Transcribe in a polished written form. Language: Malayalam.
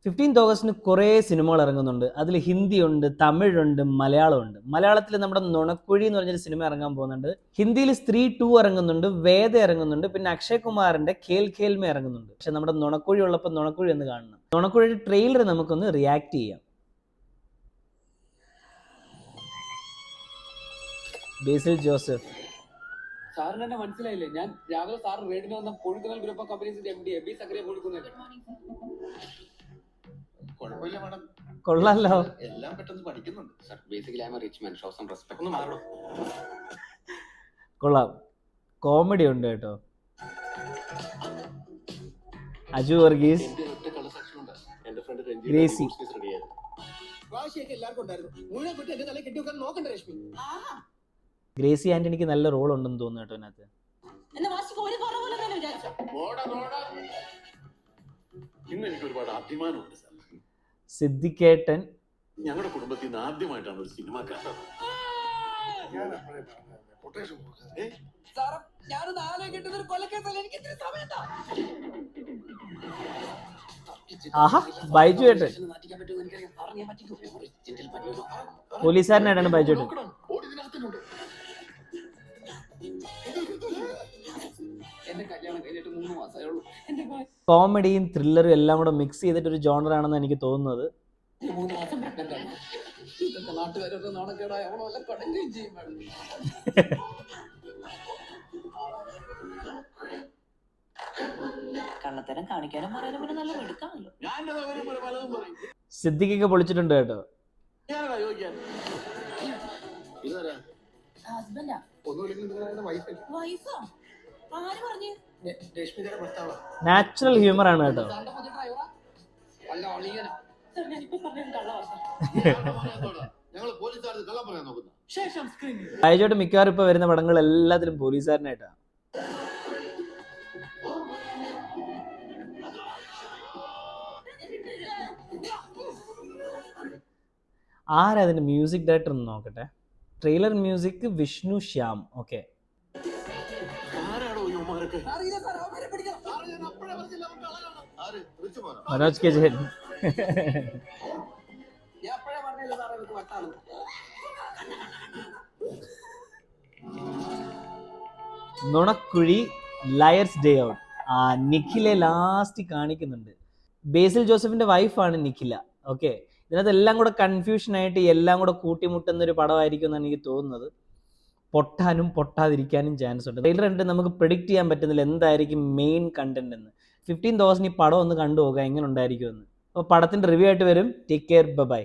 15th ഓഗസ്റ്റിന് കുറേ സിനിമകൾ ഇറങ്ങുന്നുണ്ട്. അതിൽ ഹിന്ദിയുണ്ട്, തമിഴുണ്ട്, മലയാളമുണ്ട്. മലയാളത്തിൽ നമ്മുടെ നുണക്കുഴി എന്ന് പറഞ്ഞൊരു സിനിമ ഇറങ്ങാൻ പോകുന്നുണ്ട്. ഹിന്ദിയിൽ സ്ത്രീ 2 ഇറങ്ങുന്നുണ്ട്, വേദ ഇറങ്ങുന്നുണ്ട്, പിന്നെ അക്ഷയ് കുമാറിന്റെ ഖേൽ ഖേൽ മേ ഇറങ്ങുന്നുണ്ട്. പക്ഷെ നമ്മുടെ നുണക്കുഴി ഉള്ളപ്പോൾ നുണക്കുഴി ഒന്ന് കാണണം. നുണക്കുഴിയുടെ ട്രെയിലർ നമുക്കൊന്ന് റിയാക്ട് ചെയ്യാം. ബേസിൽ ജോസഫ്. സാറിന് എന്നെ മനസ്സിലായില്ലേ? ഞാൻ രാവിലെ സാർ റേഡിന് വന്ന പൊഴുകുന്നൽ ഗ്രൂപ്പ് ഓഫ് കമ്പനീസിന്റെ MD എബി സക്കറിയ പൊഴുകുന്നൽ. കുഴപ്പമില്ല മാഡം, കൊള്ളാലോ. എല്ലാം പെട്ടെന്ന് പഠിക്കുന്നുണ്ട്. Sir basically I am a rich man, show some respect. ഒന്ന് മാറണം. കൊള്ളാം, കോമഡി ഉണ്ട് കേട്ടോ. അജു വർഗീസ്, എന്റെ ഒറ്റ കളർ സെക്ഷൻ ഉണ്ട്. എന്റെ ഫ്രണ്ട് ഗ്രേസി. റെഡിയായിരുന്നു. വാശിയൊക്കെ എല്ലാവർക്കും ഉണ്ടായിരുന്നു. മുഴുവൻ കുട്ടി എന്റെ തലയിൽ കെട്ടി വെക്കാൻ നോക്കണ്ട രശ്മി. ഗ്രേസി ആന്റണിക്ക് നല്ല റോൾ ഉണ്ടെന്ന് തോന്നുന്നു കേട്ടോ അതിനകത്ത്. ഇന്ന് എനിക്ക് ഒരുപാട് അഭിമാനമുണ്ട് സാർ. സിദ്ദിഖേട്ടൻ. ഞങ്ങളുടെ കുടുംബത്തിൽ നിന്ന് ആദ്യമായിട്ടാണ് ഒരു സിനിമ കണ്ടത്. ഞാനൊന്ന് ആലോചിക്കേണ്ടത് ഒരു കൊലക്കേസല്ല. എനിക്ക് ഇത്തിരി സമയം താ. ആഹാ, ബൈജു ഏട്ടൻ. പോലീസുകാരനായിട്ടാണ് ബൈജു ഏട്ടൻ. എന്റെ കല്യാണം കഴിഞ്ഞിട്ട് 3 മാസമേ ഉള്ളൂ. കോമഡിയും ത്രില്ലറും എല്ലാം കൂടെ മിക്സ് ചെയ്തിട്ട് ഒരു ജോണറാണെന്ന് എനിക്ക് തോന്നുന്നത്. 3 മാസം പ്രഗ്നന്റ് ആണ്. ഇതൊക്കെ നാട്ടുകാരൊക്കെ നാണക്കേടായി അവളെ വല്ല കടങ്ങുകയും ചെയ്യും വേണം. കള്ളത്തരം കാണിക്കാനും പറയാനും പിന്നെ നല്ല എടുക്കാണല്ലോ. സിദ്ദിഖൊക്കെ പൊളിച്ചിട്ടുണ്ട് കേട്ടോ. ഹസ്ബൻഡാ? വൈഫാ? ആര് പറഞ്ഞു? രശ്മിയുടെ ഭർത്താവ്. നാച്ചുറൽ ഹ്യൂമർ ആണ് കേട്ടോ. വല്ല ഒളിയനാ. ഞാനിപ്പോ പറഞ്ഞ കള്ളവാസം. ശേഷം സ്ക്രീനിൽ ബൈജോട്ട് മിക്കവാറും ഇപ്പൊ വരുന്ന പടങ്ങൾ എല്ലാത്തിലും പോലീസുകാരനായിട്ടാണ്. ആരാ അതിന്റെ മ്യൂസിക് ഡയറക്ടർ എന്ന് നോക്കട്ടെ. Trailer music Vishnu Shyam. Okay, Manoj K Jayan. Nunakkuzhi, liars day out. നിഖിലെ ലാസ്റ്റ് കാണിക്കുന്നുണ്ട്. ബേസിൽ ജോസഫിന്റെ വൈഫാണ് നിഖില. ഓക്കെ, ഇതിനകത്ത് എല്ലാം കൂടെ കൺഫ്യൂഷൻ ആയിട്ട് എല്ലാം കൂടെ കൂട്ടിമുട്ടുന്ന ഒരു പടമായിരിക്കും എന്നാണ് എനിക്ക് തോന്നുന്നത്. പൊട്ടാനും പൊട്ടാതിരിക്കാനും ചാൻസ് ഉണ്ട്. ട്രെയിലർ കണ്ടിട്ട് നമുക്ക് പ്രെഡിക്റ്റ് ചെയ്യാൻ പറ്റുന്നില്ല എന്തായിരിക്കും മെയിൻ കണ്ടന്റ് എന്ന്. 15th ഓഗസ്റ്റിന് ഈ പടം ഒന്ന് കണ്ടുപോകുക എങ്ങനെ ഉണ്ടായിരിക്കുമെന്ന്. അപ്പോൾ പടത്തിന്റെ റിവ്യൂ ആയിട്ട് വരും. Take care, by.